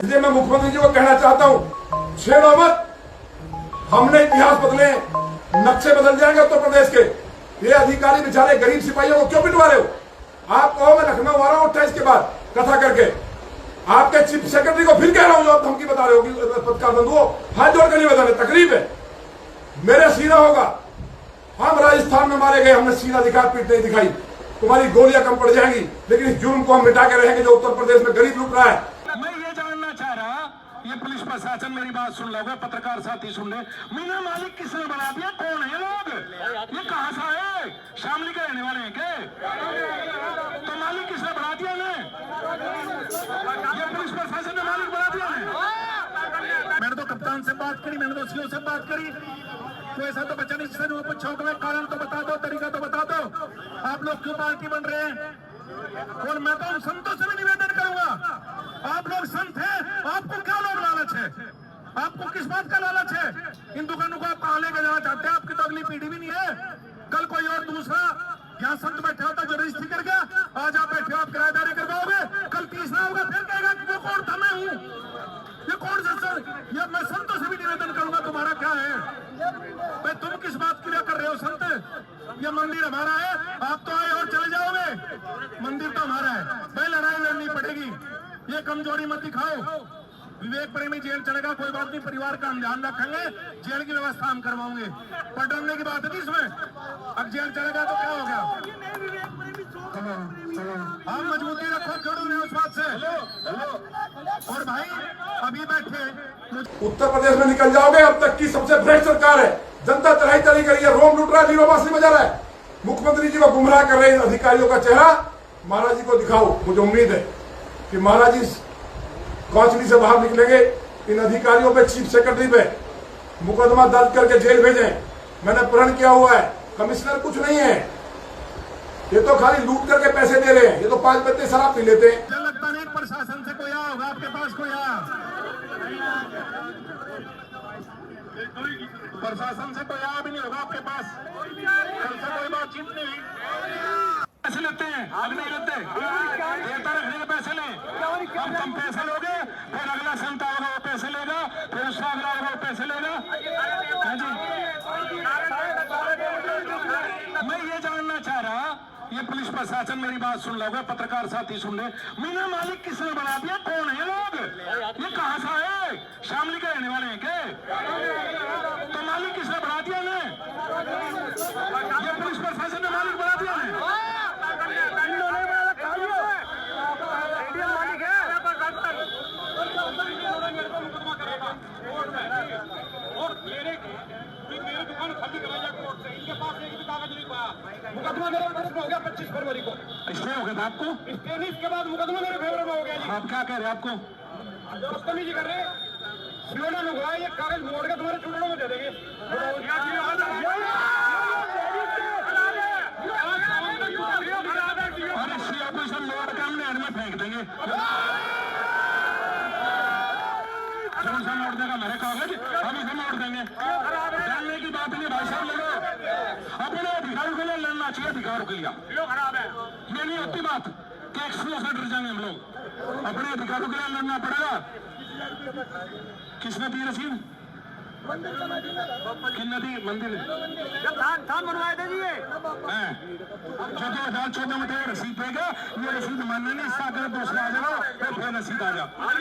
इसलिए मैं मुख्यमंत्री जी को कहना चाहता हूँ, छेड़ो मत। हमने इतिहास बदले, नक्शे बदल जाएंगे उत्तर प्रदेश के। ये अधिकारी बेचारे गरीब सिपाहियों को क्यों पिटवा रहे हो? आप कहो मैं लखनऊ आ रहा हूँ 28 के बाद कथा करके। आपके चीफ सेक्रेटरी को फिर कह रहा हूँ, जो आप धमकी बता रहे हो पत्रकार बंधुओं, हाथ जोड़ कर नहीं बताने, तकलीफ है। मेरे सीना होगा। हम राजस्थान में मारे गए, हमने सीना दिखा, पीठ नहीं दिखाई। तुम्हारी गोलियां कम पड़ जाएंगी, लेकिन इस जुर्म को हम मिटा के रहेंगे जो उत्तर प्रदेश में गरीब लूट रहा है। मैं ये जानना चाह रहा, ये पुलिस प्रशासन मेरी बात सुन लो, पत्रकार साथी सुन ले। मीना मालिक किसने बना दिया? कौन है लोग? ये कहां से आए? शामली के रहने वाले हैं क्या? तो मालिक किसने बना दिया ने? ये पुलिस प्रशासन ने मालिक बना दिया ने? मैंने तो कप्तान से बात करी, मैंने तो सीओ से बात करी। तो ऐसा तो बचा नहीं, जिससे पूछो कि कारण तो बता दो, तरीका तो बता दो। आप लोग क्यों पार्टी बन रहे हैं? और मैं तो उन संतों से भी निवेदन करूंगा, आप लोग संत हैं, आपको क्या लोग लालच है? आपको किस बात का लालच है? इन दुकानों को आप कहां लेकर जाना चाहते हैं? आपकी तो अगली पीढ़ी भी नहीं है। कल कोई और दूसरा यहाँ संत बैठा होता जो रजिस्ट्री कर गया, आज आप बैठे हो, आप किराएदारी करवाओगे, कल तीसरा होगा, फिर कहेगा कि वो कौन था, मैं हूँ। ये कौन सा सर? ये मैं संतों से भी निवेदन करूंगा, तुम्हारा क्या है भाई? तुम किस बात के लिए कर रहे हो संत? ये मंदिर हमारा है, आप तो आए और चले जाओगे। मंदिर तो हमारा है भाई, लड़ाई लड़नी पड़ेगी। ये कमजोरी मत दिखाओ। विवेक प्रेमी जेल चलेगा, कोई बात नहीं, परिवार का हम ध्यान रखेंगे, जेल की व्यवस्था हम करवाओगे। पटरने की बात है इसमें, अब जेल चलेगा तो क्या हो गया? आप मजबूती रखो, क्यों नहीं उस बात से। और भाई अभी बैठे उत्तर प्रदेश में निकल जाओगे, अब तक की सबसे भ्रष्ट सरकार है। जनता चढ़ाई चढ़ी करी है, रोम लूट रहा है, लीरोबासी बजा रहा है। मुख्यमंत्री जी को गुमराह कर रहे अधिकारियों का चेहरा महाराज जी को दिखाओ। मुझे उम्मीद है कि महाराज जी कौचली से बाहर निकलेंगे। इन अधिकारियों पे, चीफ सेक्रेटरी पे मुकदमा दर्ज करके जेल भेजें। मैंने प्रण किया हुआ है। कमिश्नर कुछ नहीं है, ये तो खाली लूट करके पैसे दे रहे हैं। ये तो 5 बत्ते शराब पी लेते हैं। लगता नहीं प्रशासन से कोई होगा आपके पास? कोई प्रशासन से कोई आया भी नहीं होगा आपके पास? कल से कोई बातचीत नहीं हुई। पैसे लेते हैं, अब नहीं लेते, देता रखने के पैसे लें। अब तुम पैसे लोगे, फिर अगला संत आएगा वो पैसे लेगा, फिर उसका अगला आएगा वो पैसे लेगा। हाँ जी, मैं ये जानना चाह रहा, ये पुलिस प्रशासन मेरी बात सुन लो, पत्रकार साथी सुन ले। मीना मालिक किसने बना दिया? कौन है लोग? ये कहां से आए? शामली के रहने वाले हैं क्या? तो मालिक किसने बना दिया ने? ये पुलिस प्रशासन ने मालिक बना दिया ने? मुकदमा मेरे फेवर में हो गया 25 फरवरी को। इसलिए हो गया था आपको? इसके बाद मुकदमा मेरे फेवर में हो गया जी। आप क्या कह रहे हैं? आपको बदतमीजी कर रहे हैं। सीओने ने हुआ, ये कागज मोड़ के तुम्हारे चुटड़ों में दे देंगे। अरे सीओ को सब मोड़ के हम नहर में फेंक देंगे। कौन सा मोड़ देगा मेरे कागज? हम इसे मोड़ देंगे। डरने की बात नहीं भाई साहब, लोगों अपने अधिकारों के लिए लड़ना चाहिए, अधिकारों के लिए। खराब है, ये नहीं होती बात कि 100 से डर जाएंगे हम लोग। अपने अधिकारों के लिए लड़ना पड़ेगा। किसने दी रसीद? किसने दी? मंदिर थान बनवाए थे जी। जो 2014 में तेरे रसीद देगा, ये रसीद मानने नहीं, इसका अगर दूसरा आ जाओ तो फिर रसीद आ जा। और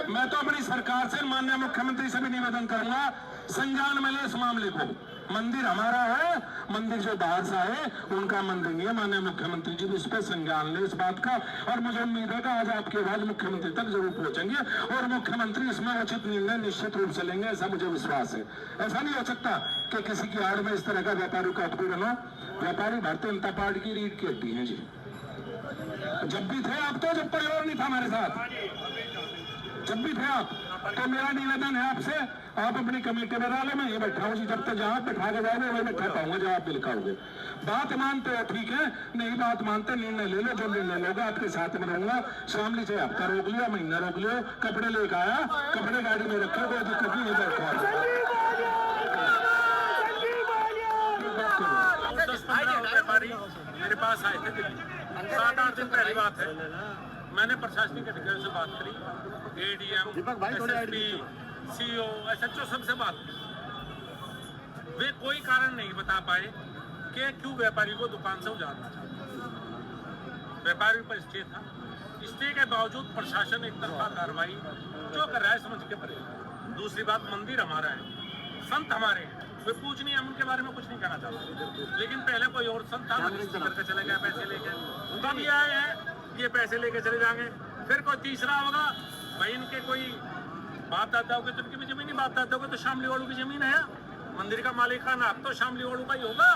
मैं तो अपनी सरकार से, माननीय मुख्यमंत्री से भी निवेदन करूंगा, संज्ञान में ले इस मामले को। मंदिर हमारा है, मंदिर जो बाहर से आए उनका मंदिर नहीं है। माननीय मुख्यमंत्री जी भी इस पर संज्ञान ले इस बात का। और मुझे उम्मीद है कि आज आपकी आवाज मुख्यमंत्री तक जरूर पहुंचेंगे और मुख्यमंत्री इसमें उचित निर्णय निश्चित रूप से लेंगे, ऐसा मुझे विश्वास है। ऐसा नहीं हो सकता कि किसी की आड़ में इस तरह का व्यापारी का उत्पीड़न हो। व्यापारी भारतीय जनता पार्टी की रीढ़ की हड्डी है जी। जब भी थे आप, तो जब परिवार नहीं था हमारे साथ, जब भी थे आप, तो मेरा निवेदन है आपसे, आप अपनी कमेटी बना ले। मैं ये बैठा हूँ जी, जब तक जहाँ बैठा के जाओगे वही बैठा पाऊंगा जहाँ आप लिखाओगे। बात मानते हो ठीक है, नहीं बात मानते निर्णय ले लो, जो निर्णय लोगे आपके साथ में रहूंगा। शामली से हफ्ता रोक लिया, महीना रोक लिया, कपड़े लेकर आया, कपड़े गाड़ी में रखे, कोई दिक्कत नहीं है। मेरे पास आए थे 7-8 दिन पहली बात है। मैंने प्रशासनिक अधिकारियों से बात करी, एडीएम, एसएसपी, सीओ, एसएचओ सबसे बात की। वे कोई कारण नहीं बता पाए कि क्यों व्यापारी को दुकान से उजाड़ना चाहता। व्यापारी पर स्टे था, स्टे के बावजूद प्रशासन एक तरफा कार्रवाई जो कर रहा है समझ के परे। दूसरी बात, मंदिर हमारा है, संत हमारे हैं, वे पूजनीय, हम उनके बारे में कुछ नहीं कहना चाहते। लेकिन पहले कोई और संत था, करके चले गए पैसे लेके, तब ये आए हैं ये पैसे लेके चले जाएंगे। फिर कोई तीसरा होगा, भाई इनके कोई बाप दादाओं के, जिनकी भी जमीन ही बाप दादाओं की, तो शामली वालों की जमीन है, मंदिर का मालिकाना अब तो शामली वालों का ही होगा।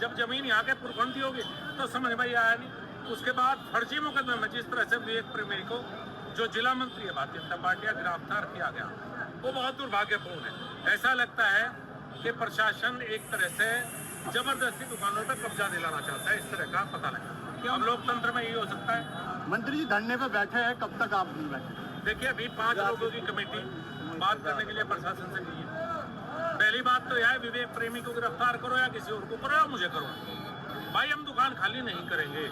जब जमीन यहाँ के पुरखंडी होगी तो समझ में आया नहीं। उसके बाद फर्जी मुकदमे में जिस तरह से विवेक प्रेमी को, जो जिला मंत्री है भारतीय जनता पार्टी, गिरफ्तार किया गया, वो बहुत दुर्भाग्यपूर्ण है। ऐसा लगता है कि प्रशासन एक तरह से जबरदस्ती दुकानों पर कब्जा दिलाना चाहता है, इस तरह का पता लगा। अब लोकतंत्र में यही हो सकता है। मंत्री जी धरने पे बैठे हैं, कब तक आप नहीं बैठे? देखिए, अभी 5 लोगों की कमेटी बात करने के लिए प्रशासन से गई है। पहली बात तो यह है, विवेक प्रेमी को गिरफ्तार करो या किसी और को करो या मुझे करो, भाई हम दुकान खाली नहीं करेंगे,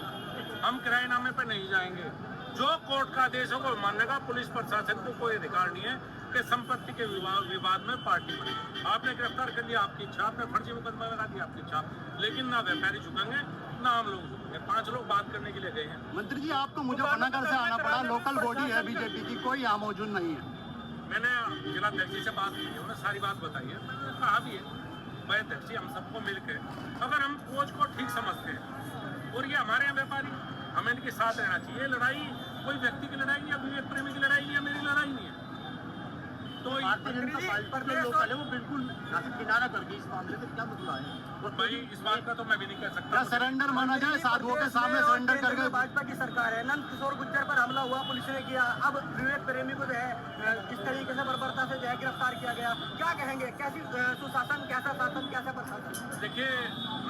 हम किराएनामे पे नहीं जाएंगे। जो कोर्ट का आदेश होगा वो मानने का पुलिस प्रशासन को कोई अधिकार नहीं है कि संपत्ति के विवाद में पार्टी बने। आपने गिरफ्तार कर लिया, आपकी इच्छा, आपने फर्जी मुकदमा लगा दिया, आपकी इच्छा, लेकिन ना व्यापारी झुकेंगे ना हम लोग झुकेंगे। 5 लोग बात करने के लिए गए हैं। मंत्री जी आपको मुजफ्फरनगर से आना पड़ा, लोकल बॉडी है बीजेपी की, कोई यहाँ मौजूद नहीं है। मैंने जिलाध्यक्ष से बात की, उन्होंने सारी बात बताई है, कहा भी है भाई अध्यक्ष जी, हम सबको मिलकर अगर हम कोच को ठीक समझते हैं और ये हमारे यहाँ व्यापारी, हमें इनके साथ रहना चाहिए। लड़ाई कोई व्यक्ति की लड़ाई या विवेक प्रेमी की लड़ाई या मेरी लड़ाई नहीं है। तो भारतीय जनता पार्टी पर जो लोग है वो बिल्कुल किनारा कर गई इस मामले में, क्या मतलब है? भाई इस बात का तो मैं भी नहीं कह सकता। क्या सरेंडर माना जाए? साधुओं के सामने सरेंडर कर गए। भाजपा की सरकार है, नंद किशोर गुर्जर पर हमला हुआ, पुलिस ने किया, अब विवेक प्रेमी को जो है किस तरीके से बर्बरता से जो है गिरफ्तार किया गया, क्या कहेंगे? कैसी सुशासन, कैसा शासन, कैसा प्रशासन? देखिए,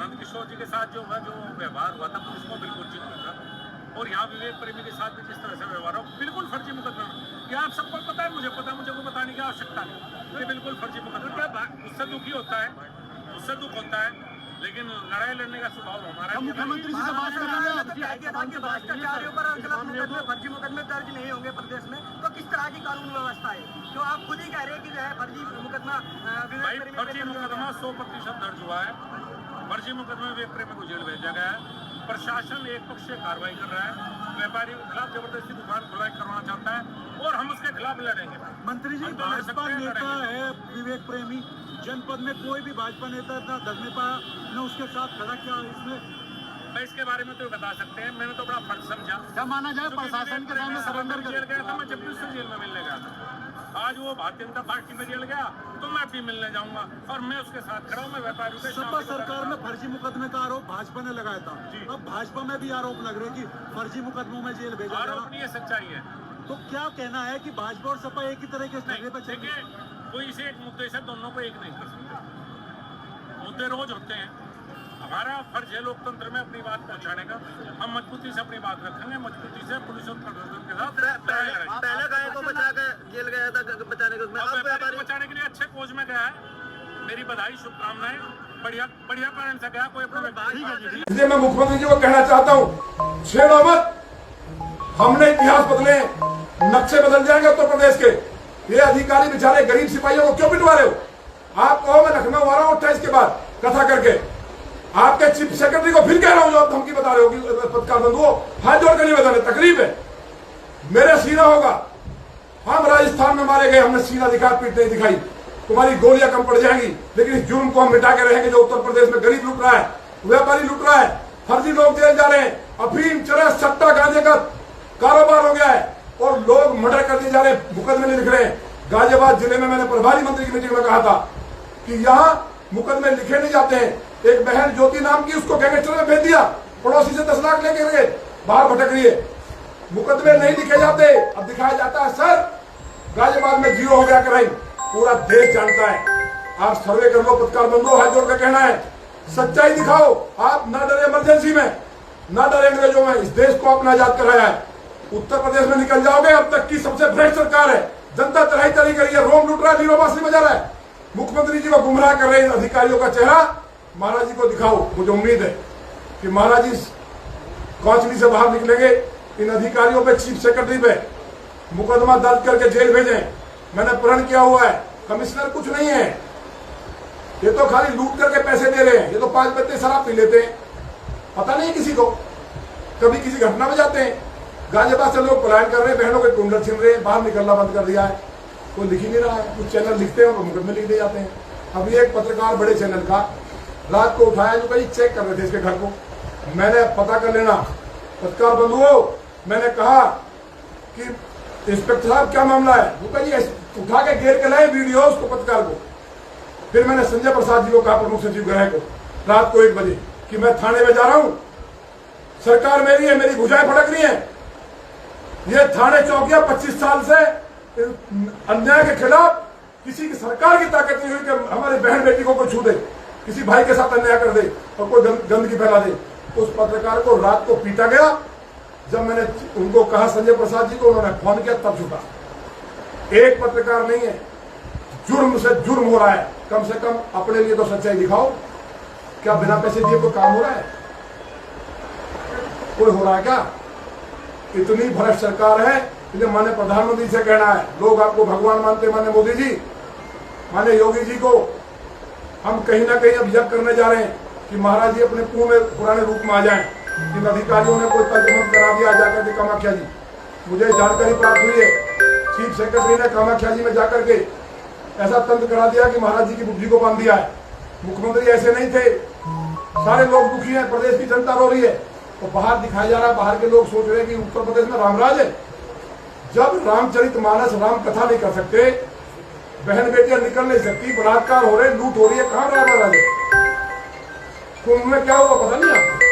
नंद किशोर जी के साथ जो व्यवहार हुआ था पुलिस को बिल्कुल उचित नहीं था, और यहाँ विवेक प्रेमी के साथ भी जिस तरह से व्यवहार हो बिल्कुल फर्जी मुकदमा में। क्या आप सबको पता है? मुझे पता है, मुझे को बताने की आवश्यकता नहीं। ये बिल्कुल फर्जी मुकदमा, उससे दुखी होता है, उससे दुख होता है, लेकिन लड़ाई लड़ने का स्वभाव हमारा। मुख्यमंत्री जी से बात कर रहे हैं, भ्रष्टाचारियों पर मुकदमे, फर्जी मुकदमे दर्ज नहीं होंगे प्रदेश में, तो किस तरह की कानून व्यवस्था है जो आप खुद ही कह रहे हैं कि जो है फर्जी मुकदमा भाई फर्जी मुकदमा 100% दर्ज हुआ है। फर्जी मुकदमे विवेक प्रेमी को जेल भेजा गया है। प्रशासन एक पक्ष से कार्रवाई कर रहा है, व्यापारी के खिलाफ जबरदस्ती दुकान खुलाई करवाना चाहता है और हम उसके खिलाफ लड़ेंगे। मंत्री जी, भाजपा नेता है विवेक प्रेमी, जनपद में कोई भी भाजपा नेता ना धरने पाया न उसके साथ खड़ा किया, इसमें मैं इसके बारे में तो बता सकते हैं। मैंने तो बड़ा फर्ज समझा। क्या माना जाए प्रशासन के सामने सरेंडर कर जेल गया था, मैं जब भी उससे जेल में मिलने गया था। आज वो भारतीय जनता पार्टी में जेल गया तो मैं भी मिलने जाऊंगा और मैं उसके साथ खड़ा हूँ। मैं व्यापारी सपा सरकार में फर्जी मुकदमे का आरोप भाजपा ने लगाया था, अब भाजपा में भी आरोप लग रहे कि फर्जी मुकदमों में जेल भेजा जा रहा। ये सच्चाई है। तो क्या कहना है कि भाजपा और सपा एक ही तरह के झगड़े पर चल देखिए, कोई से एक मुद्दे से दोनों को एक नहीं कर सकते। मुद्दे रोज होते हैं। हमारा फर्ज है लोकतंत्र में अपनी बात पहुंचाने का। हम मजबूती से अपनी बात रखेंगे, मजबूती से पुलिस और प्रशासन के साथ पहले गाय को बचा के जेल गया था बचाने को, बचाने के लिए अच्छे कोच में गया है। मेरी बधाई, शुभकामनाएं। बढ़िया कारण से गया, कोई अपने। इसलिए मैं मुख्यमंत्री जी को कहना चाहता हूँ, छेड़ो मत। हमने इतिहास बदले, नक्शे बदल जाएंगे उत्तर प्रदेश के। ये अधिकारी बेचारे गरीब सिपाहियों को क्यों पिटवा रहे हो? आप कहो मैं लखनऊ आ रहा हूँ 28 के बाद कथा करके। आपके चीफ सेक्रेटरी को फिर कह रहा हूं, जो आप धमकी बता रहे हो कि पत्रकार बंधुओं, हाथ जोड़ कर निवेदन है, तकलीफ है, मेरे सीना होगा। हम राजस्थान में मारे गए, हमने सीना दिखा, पीठ नहीं दिखाई। तुम्हारी गोलियां कम पड़ जाएंगी, लेकिन इस जुर्म को हम मिटा के रहेंगे जो उत्तर प्रदेश में गरीब लूट रहा है, व्यापारी लूट रहा है, फर्जी लोग जेल जा रहे हैं, अफीम, चरस, सट्टा, गांजे का कारोबार हो गया है और लोग मर्डर कर दिए जा रहे हैं, मुकदमे नहीं लिख रहे हैं। गाजियाबाद जिले में मैंने प्रभारी मंत्री की मीटिंग में कहा था कि यहाँ मुकदमे लिखे नहीं जाते हैं। एक बहन ज्योति नाम की, उसको गैंगस्टर में भेज दिया, पड़ोसी से 10 लाख लेके गए, बाहर भटक रही है। मुकदमे नहीं लिखे जाते, अब दिखाया जाता है सर गाजियाबाद में 0 हो गया क्राइम। पूरा देश जानता है। आप सर्वे कर लो, पत्रकार बंधुओं, हाथ जोड़ कर कहना है, सच्चाई दिखाओ। आप ना डरे इमरजेंसी में, ना डरे अंग्रेजों में। इस देश को आपने आजाद कराया है। उत्तर प्रदेश में निकल जाओगे, अब तक की सबसे भ्रष्ट सरकार है। जनता चढ़ाई चढ़ी करी है, रोम लूट रहा है, लीरो बांसुरी बजा रहा है। मुख्यमंत्री जी को गुमराह कर रहे अधिकारियों का चेहरा महाराज जी को दिखाओ। मुझे उम्मीद है कि महाराज जी कौचली से बाहर निकलेंगे इन अधिकारियों पे, चीफ सेक्रेटरी पे मुकदमा दर्ज करके जेल भेजें। मैंने प्रण किया हुआ है। कमिश्नर कुछ नहीं है, ये तो खाली लूट करके पैसे दे रहे हैं। ये तो 5 बत्ते शराब पी लेते हैं, पता नहीं किसी को। कभी किसी घटना में जाते हैं, गाजियाबाद से लोग पलायन कर रहे हैं, बहनों के कुंडल छिन रहे हैं, बाहर निकलना बंद कर दिया है, कोई लिख ही नहीं रहा है। कुछ चैनल लिखते हैं और मुकदमे लिख दे जाते हैं। अभी एक पत्रकार बड़े चैनल का रात को उठाया, जो कहीं चेक कर रहे थे इसके घर को। मैंने पता कर लेना, पत्रकार बंधुओं, मैंने कहा कि इंस्पेक्टर साहब क्या मामला है। वो कहिए उठा के घेर के लाए वीडियो उसको, पत्रकार को। फिर मैंने संजय प्रसाद जी को कहा, प्रमुख सचिव गृह को, रात को 1 बजे कि मैं थाने में जा रहा हूं, सरकार मेरी है, मेरी भुजाएं फटक रही हैं। ये थाने चौकियां 25 साल से अन्याय के खिलाफ किसी की सरकार की ताकत नहीं हुई कि हमारी बहन बेटी को कोई छू दे, किसी भाई के साथ अन्याय कर दे और कोई गंदगी फैला दे। उस पत्रकार को रात को पीटा गया। जब मैंने उनको कहा, संजय प्रसाद जी को, उन्होंने फोन किया, तब छुटा। एक पत्रकार नहीं है, जुर्म से जुर्म हो रहा है। कम से कम अपने लिए तो सच्चाई दिखाओ। क्या बिना पैसे दिए कोई काम हो रहा है? कोई हो रहा है क्या? इतनी भ्रष्ट सरकार है। इसलिए माने प्रधानमंत्री से कहना है, लोग आपको भगवान मानते, माने मोदी जी, माने योगी जी को, हम कहीं ना कहीं अब यज्ञ करने जा रहे हैं कि महाराज जी अपने पुराने रूप में आ जाएं। इन अधिकारियों ने कोई तंत्र करा दिया जाकर के कामाख्या जी। मुझे जानकारी प्राप्त हुई है, चीफ सेक्रेटरी ने कामाख्या जी में जाकर के ऐसा तंत्र करा दिया कि महाराज जी की बुद्धि को बांध दिया है। मुख्यमंत्री ऐसे नहीं थे, सारे लोग दुखी हैं, प्रदेश की जनता रो रही है। तो बाहर दिखाया जा रहा है, बाहर के लोग सोच रहे हैं कि उत्तर प्रदेश में रामराज है। जब रामचरितमानस, राम कथा नहीं कर सकते, बहन बेटियां निकल नहीं सकती, बलात्कार हो रहे, लूट हो रही है, कहां रामराज है? कुंभ में क्या हुआ पता नहीं आपको?